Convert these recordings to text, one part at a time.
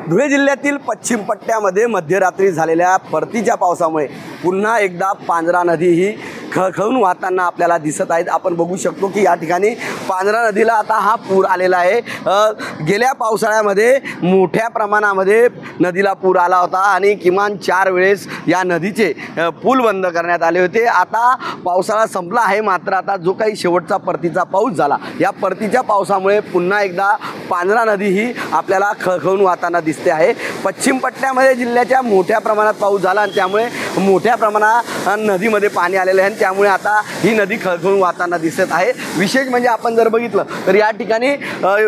धुळे जिल्ह्यातील पश्चिम पट्ट्यामध्ये मध्यरात्री झालेल्या परतीच्या पावसामुळे पुन्हा एकदा पांझरा नदी ही खळखळून वाहताना आपल्याला दिसत आहेत। आपण बघू शकतो की या ठिकाणी पांझरा नदीला आता हा पूर आलेला आहे। गेल्या पावसाळ्यामध्ये मोठ्या प्रमाणामध्ये नदीला पूर आला होता आणि किमान 4 वेळेस या नदीचे पूल बंद करण्यात आले होते। आता पावसाळा संपला आहे, मात्र आता जो काही शेवटचा परतीचा पाऊस झाला, या परतीच्या पावसामुळे पुन्हा एकदा पांझरा नदी ही आपल्याला खळखळून वाहताना दिसते आहे। पश्चिम पट्ट्यामध्ये जिल्ह्याच्या मोठ्या प्रमाणात पाऊस झाला आणि त्यामुळे मोठ्या प्रमाणात नदीमध्ये पाणी आलेले आहे। त्यामुळे आता ही नदी खळखळून वाहताना दिसत आहे। विशेष म्हणजे आपण जर बघितलं तर या ठिकाणी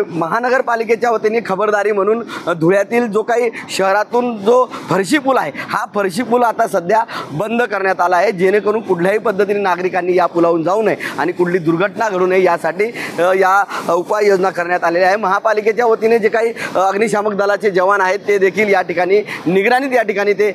महानगरपालिकेच्या वतीने खबरदारी म्हणून धुळ्यातील जो काही शहरातून जो फरशी पूल आहे, हा फरशी पूल आता सध्या बंद करण्यात आला आहे, जेणेकरून कुठल्याही पद्धतीने नागरिकांनी या पुलावरून जाऊ नये आणि कुठली दुर्घटना घडू नये यासाठी या उपाययोजना करण्यात आलेल्या आहे। महापालिकेच्या वतीने जे काही अग्निशामक दलाचे जवान आहेत ते देखील या ठिकाणी निगराणीत या ठिकाणी ते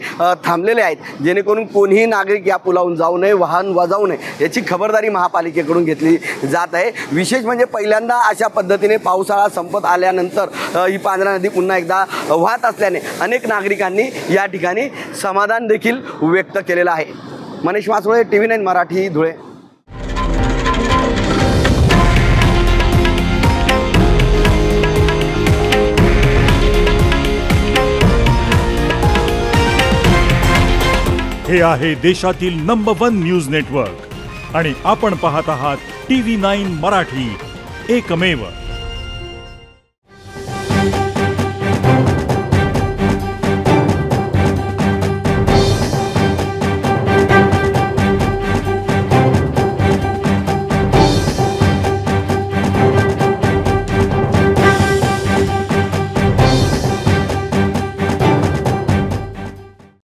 थांबलेले आहेत, जेणेकरून कोणीही नागरिक या पुलावरून जाऊ नये, वाहन जाऊ नये याची खबरदारी महापालिकेकडून घेतली जात आहे। विशेष म्हणजे पहिल्यांदा अशा पद्धतीने पावसाळा संपत आल्यानंतर ही पांझरा नदी पुन्हा एकदा वाहत असल्याने अनेक नागरिकांनी या ठिकाणी समाधान देखील व्यक्त केलेलं आहे। मनीष मासोळे, TV9 मराठी, धुळे। हे आहे देशातील नंबर 1 न्यूज नेटवर्क आणि आपण पाहत आहात TV9 मराठी, एकमेव।